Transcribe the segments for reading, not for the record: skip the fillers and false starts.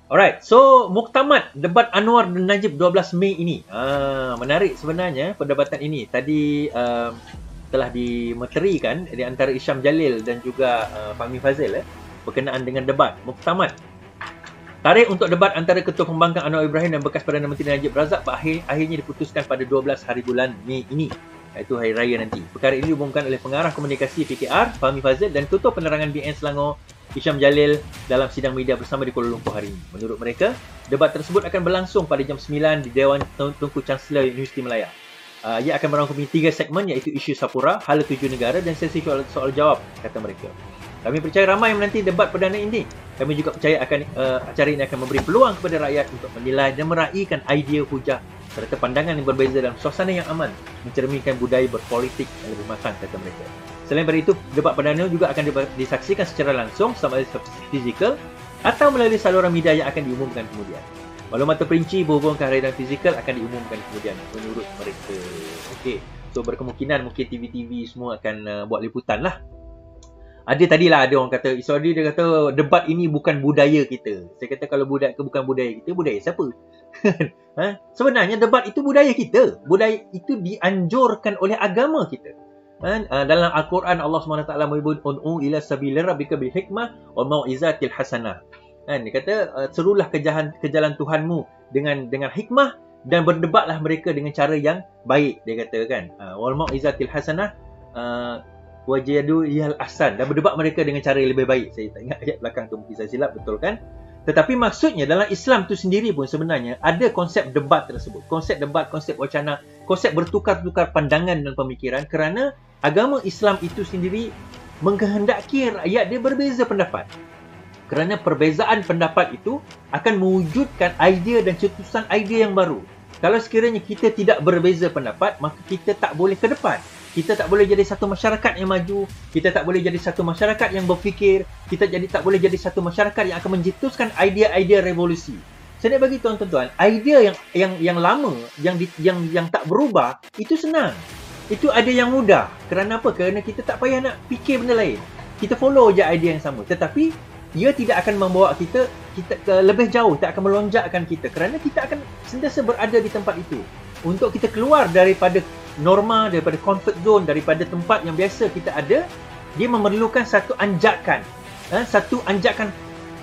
Alright, so muktamad debat Anwar dan Najib 12 Mei ini. Menarik sebenarnya perdebatan ini. Tadi telah dimeterikan di antara Isyam Jalil dan juga Fahmi Fazil berkenaan dengan debat muktamad. Tarikh untuk debat antara Ketua Pembangkang Anwar Ibrahim dan bekas Perdana Menteri Najib Razak akhirnya diputuskan pada 12 hari bulan Mei ini, iaitu hari raya nanti. Perkara ini diumumkan oleh Pengarah Komunikasi PKR Fahmi Fazil dan Ketua Penerangan BN Selangor Isyam Jalil dalam sidang media bersama di Kuala Lumpur hari ini. Menurut mereka, debat tersebut akan berlangsung pada jam 9 di Dewan Tunku Chancellor Universiti Melaya. Ia akan merangkumi 3 segmen, iaitu isu Sapura, hala tuju negara dan sesi soal jawab, kata mereka. Kami percaya ramai menanti debat perdana ini. Kami juga percaya acara ini akan memberi peluang kepada rakyat untuk menilai dan meraihkan idea, hujah serta pandangan yang berbeza dalam suasana yang aman, mencerminkan budaya berpolitik yang lebih matang, kata mereka. Selain dari itu, debat perdana juga akan disaksikan secara langsung sama ada fizikal atau melalui saluran media yang akan diumumkan kemudian. Maklumat terperinci berhubung kehadiran fizikal akan diumumkan kemudian menurut mereka. Okey, so berkemungkinan mungkin TV-TV semua akan buat liputan lah. Ada orang kata, Iswadi dia kata debat ini bukan budaya kita. Saya kata kalau bukan budaya kita, budaya siapa? Sebenarnya debat itu budaya kita. Budaya itu dianjurkan oleh agama kita. Dalam Al-Quran Allah SWT menyebut un'u ila sabili rabbika bil hikmah wal mau'izatil hasanah. Dia kata serulah ke jalan Tuhanmu dengan hikmah dan berdebatlah mereka dengan cara yang baik, dia kata kan. Wal mau'izatil hasanah wajadu yal ahsan, dan berdebat mereka dengan cara yang lebih baik. Saya tak ingat ayat belakang tu, mungkin saya silap, betul kan? Tetapi maksudnya dalam Islam tu sendiri pun sebenarnya ada konsep debat tersebut. Konsep debat, konsep wacana, konsep bertukar-tukar pandangan dan pemikiran, kerana agama Islam itu sendiri mengkehendaki rakyat dia berbeza pendapat. Kerana perbezaan pendapat itu akan mewujudkan idea dan cetusan idea yang baru. Kalau sekiranya kita tidak berbeza pendapat, maka kita tak boleh ke depan. Kita tak boleh jadi satu masyarakat yang maju. Kita tak boleh jadi satu masyarakat yang berfikir. Kita tak boleh jadi satu masyarakat yang akan mencetuskan idea-idea revolusi. Saya nak bagi tuan-tuan, idea yang lama, yang tak berubah, itu senang. Itu ada yang mudah. Kerana apa? Kerana kita tak payah nak fikir benda lain. Kita follow je idea yang sama. Tetapi ia tidak akan membawa kita ke lebih jauh, tak akan melonjakkan kita, kerana kita akan sentiasa berada di tempat itu. Untuk kita keluar daripada norma, daripada comfort zone, daripada tempat yang biasa kita ada, dia memerlukan satu anjakan,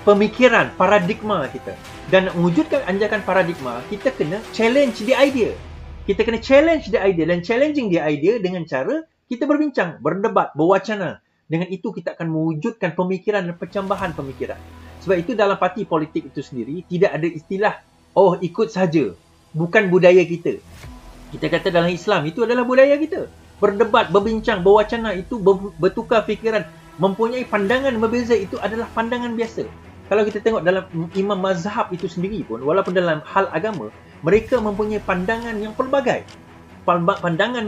pemikiran, paradigma kita. Dan nak mewujudkan anjakan paradigma, kita kena challenge the idea. Kita kena challenge the idea, dan challenging the idea dengan cara kita berbincang, berdebat, berwacana. Dengan itu kita akan mewujudkan pemikiran dan pencambahan pemikiran. Sebab itu dalam parti politik itu sendiri tidak ada istilah ikut saja, bukan budaya kita. Kita kata dalam Islam itu adalah budaya kita. Berdebat, berbincang, berwacana itu bertukar fikiran, mempunyai pandangan berbeza, itu adalah pandangan biasa. Kalau kita tengok dalam imam mazhab itu sendiri pun, walaupun dalam hal agama, mereka mempunyai pandangan yang pelbagai. Pandangan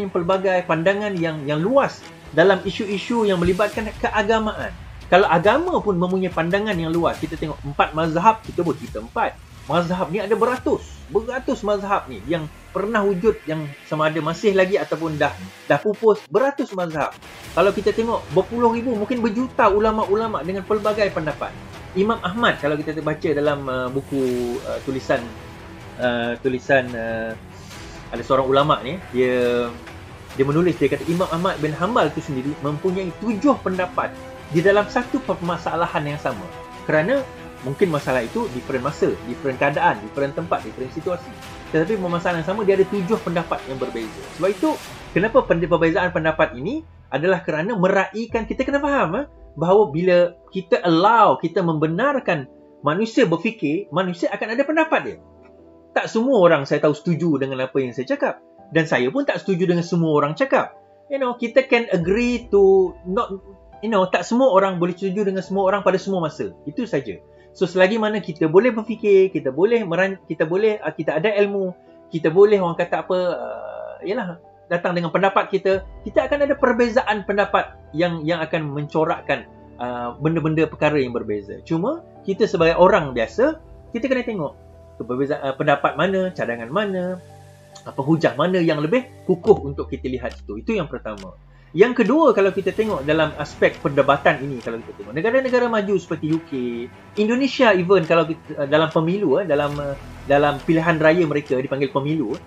yang luas dalam isu-isu yang melibatkan keagamaan. Kalau agama pun mempunyai pandangan yang luas. Kita tengok 4 mazhab, kita pun kita 4. Mazhab ni ada beratus mazhab ni yang pernah wujud, yang sama ada masih lagi ataupun dah pupus, beratus mazhab. Kalau kita tengok berpuluh ribu, mungkin berjuta ulama-ulama dengan pelbagai pendapat. Imam Ahmad, kalau kita baca dalam buku tulisan ada seorang ulama ni, dia menulis, dia kata Imam Ahmad bin Hanbal itu sendiri mempunyai 7 pendapat di dalam satu permasalahan yang sama. Kerana mungkin masalah itu different masa, different keadaan, different tempat, different situasi. Tetapi permasalahan yang sama, dia ada 7 pendapat yang berbeza. Sebab itu, kenapa perbezaan pendapat ini adalah kerana meraihkan, kita kena faham bahawa bila kita kita membenarkan manusia berfikir, manusia akan ada pendapat dia. Tak semua orang saya tahu setuju dengan apa yang saya cakap. Dan saya pun tak setuju dengan semua orang cakap. Kita can agree to not, tak semua orang boleh setuju dengan semua orang pada semua masa. Itu saja. So selagi mana kita boleh berfikir, kita ada ilmu, kita boleh orang kata apa, datang dengan pendapat kita akan ada perbezaan pendapat yang akan mencorakkan benda-benda perkara yang berbeza. Cuma kita sebagai orang biasa, kita kena tengok perbezaan pendapat mana, cadangan mana, apa hujah mana yang lebih kukuh untuk kita lihat itu. Itu yang pertama. Yang kedua, kalau kita tengok dalam aspek perdebatan ini, kalau kita tengok negara-negara maju seperti UK, Indonesia even kalau kita, dalam pemilu, dalam pilihan raya mereka dipanggil pemilu,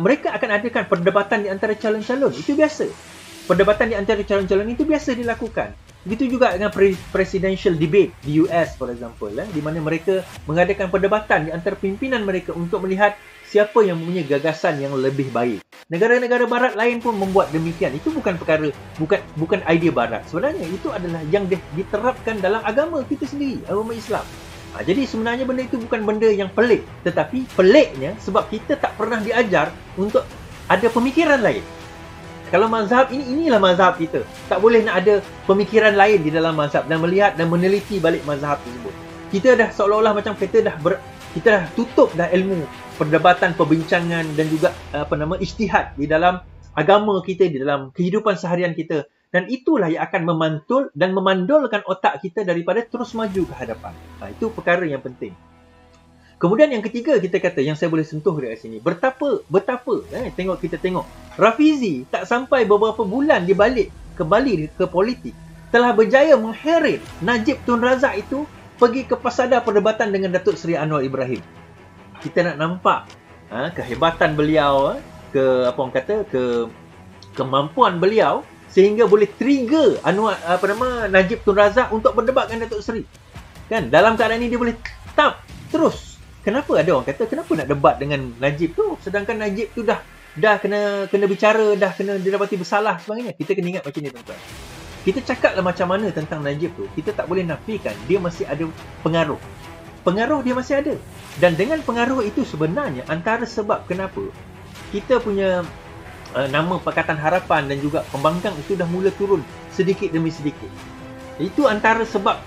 mereka akan adakan perdebatan di antara calon-calon. Itu biasa. Perdebatan di antara calon-calon itu biasa dilakukan. Begitu juga dengan presidential debate di US, for example, di mana mereka mengadakan perdebatan di antara pimpinan mereka untuk melihat siapa yang mempunyai gagasan yang lebih baik. Negara-negara barat lain pun membuat demikian. Itu bukan perkara, bukan idea barat. Sebenarnya itu adalah yang diterapkan dalam agama kita sendiri, agama Islam. Jadi sebenarnya benda itu bukan benda yang pelik, tetapi peliknya sebab kita tak pernah diajar untuk ada pemikiran lain. Kalau mazhab inilah mazhab kita. Tak boleh nak ada pemikiran lain di dalam mazhab dan melihat dan meneliti balik mazhab tersebut. Kita dah seolah-olah macam kita dah tutup dah ilmu perdebatan, perbincangan dan juga ijtihad di dalam agama kita, di dalam kehidupan seharian kita. Dan itulah yang akan memantul dan memandulkan otak kita daripada terus maju ke hadapan. Itu perkara yang penting. Kemudian yang ketiga kita kata, yang saya boleh sentuh dekat sini, betapa kita tengok Rafizi tak sampai beberapa bulan dia kembali ke politik, telah berjaya mengheret Najib Tun Razak itu pergi ke pasada perdebatan dengan Datuk Seri Anwar Ibrahim. Kita nak nampak kehebatan beliau, kemampuan beliau sehingga boleh trigger Najib Tun Razak untuk berdebat dengan Datuk Seri. Kan dalam keadaan ini dia boleh terus. Kenapa ada orang kata kenapa nak debat dengan Najib tu sedangkan Najib tu dah kena bicara, dah kena didapati bersalah sebagainya. Kita kena ingat macam ni tuan-tuan. Kita cakaplah macam mana tentang Najib tu, kita tak boleh nafikan dia masih ada pengaruh. Pengaruh dia masih ada. Dan dengan pengaruh itu sebenarnya antara sebab kenapa kita punya nama Pakatan Harapan dan juga Pembangkang itu dah mula turun sedikit demi sedikit. Itu antara sebab,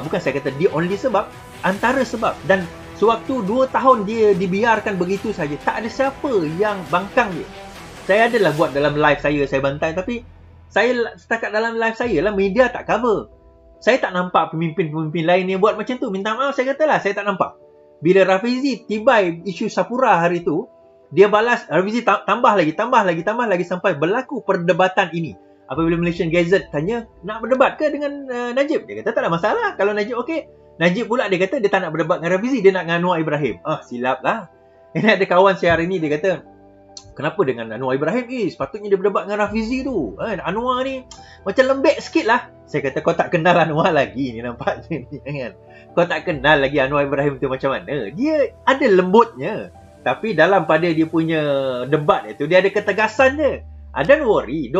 bukan saya kata the only sebab, antara sebab. Dan sewaktu 2 tahun dia dibiarkan begitu saja, tak ada siapa yang bangkang dia. Saya adalah buat dalam live saya bantai, tapi saya setakat dalam live saya lah, media tak cover. Saya tak nampak pemimpin-pemimpin lain yang buat macam tu. Minta maaf, saya katalah, saya tak nampak. Bila Rafizi tibai isu Sapura hari tu, dia balas, Rafizi tambah lagi sampai berlaku perdebatan ini. Apabila Malaysian Gazette tanya, nak berdebat ke dengan Najib? Dia kata tak ada masalah. Kalau Najib okey. Najib pula dia kata dia tak nak berdebat dengan Rafizi, dia nak dengan Anwar Ibrahim. Silap lah. Ini ada kawan saya hari ni, dia kata, kenapa dengan Anwar Ibrahim? Sepatutnya dia berdebat dengan Rafizi tu. Anwar ni macam lembek sikit lah. Saya kata, kau tak kenal Anwar lagi ni nampaknya ni, kan? Kau tak kenal lagi Anwar Ibrahim tu macam mana. Dia ada lembutnya. Tapi dalam pada dia punya debat itu, dia ada ketegasan dia. Don't worry.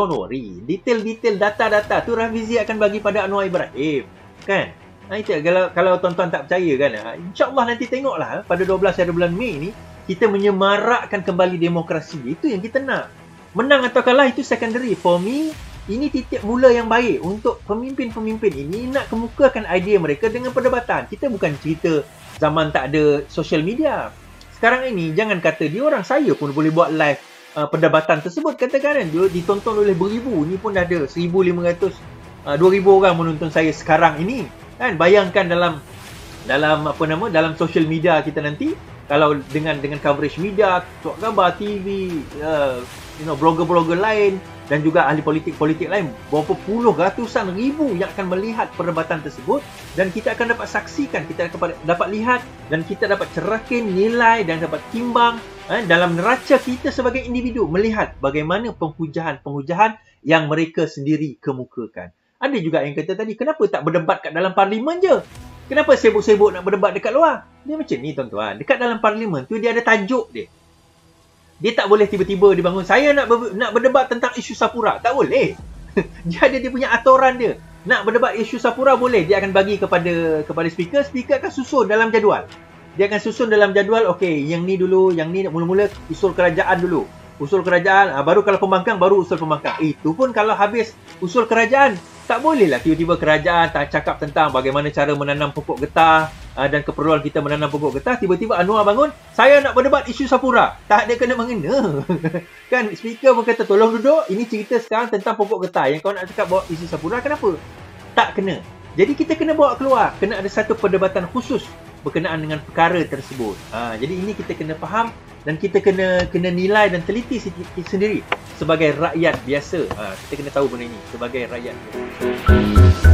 Detail-detail data-data tu Rafizi akan bagi pada Anwar Ibrahim. Kan? Itu kalau tuan-tuan tak percaya kan, insya-Allah nanti tengoklah pada 12 hari bulan Mei ni kita menyemarakkan kembali demokrasi. Itu yang kita nak. Menang atau kalah itu secondary. For me, ini titik mula yang baik untuk pemimpin-pemimpin ini nak kemukakan idea mereka dengan perdebatan. Kita bukan cerita zaman tak ada social media. Sekarang ini jangan kata dia orang, saya pun boleh buat live perdebatan tersebut, katakan kan dia ditonton oleh beribu. Ni pun dah ada 1,500 2,000 orang menonton saya sekarang ini. Kan bayangkan dalam social media kita nanti, kalau dengan coverage media, Tok Gambar TV, blogger-blogger lain dan juga ahli politik lain, berapa puluh ratusan ribu yang akan melihat perdebatan tersebut dan kita akan dapat saksikan, kita akan dapat lihat dan kita dapat cerakin nilai dan dapat timbang dalam neraca kita sebagai individu, melihat bagaimana penghujahan yang mereka sendiri kemukakan. Ada juga yang kata tadi, kenapa tak berdebat kat dalam parlimen je? Kenapa sibuk-sibuk nak berdebat dekat luar? Dia macam ni tuan-tuan. Dekat dalam parlimen tu dia ada tajuk dia. Dia tak boleh tiba-tiba dibangun, saya nak berdebat tentang isu Sapura. Tak boleh. Dia ada dia punya aturan dia. Nak berdebat isu Sapura boleh. Dia akan bagi kepada speaker. Speaker akan susun dalam jadual. Dia akan susun dalam jadual, okey, yang ni dulu, yang ni mula-mula usul kerajaan dulu. Usul kerajaan, baru kalau pembangkang, baru usul pembangkang. Itu pun kalau habis usul kerajaan. Tak bolehlah tiba-tiba kerajaan tak cakap tentang bagaimana cara menanam pokok getah dan keperluan kita menanam pokok getah. Tiba-tiba Anwar bangun, saya nak berdebat isu Sapura. Tak ada kena-mengena. Kan speaker pun kata, tolong duduk, ini cerita sekarang tentang pokok getah. Yang kau nak cakap bawa isu Sapura, kenapa? Tak kena. Jadi kita kena bawa keluar. Kena ada satu perdebatan khusus berkenaan dengan perkara tersebut. Jadi ini kita kena faham dan kita kena nilai dan teliti sendiri sebagai rakyat biasa. Kita kena tahu benda ini sebagai rakyat biasa.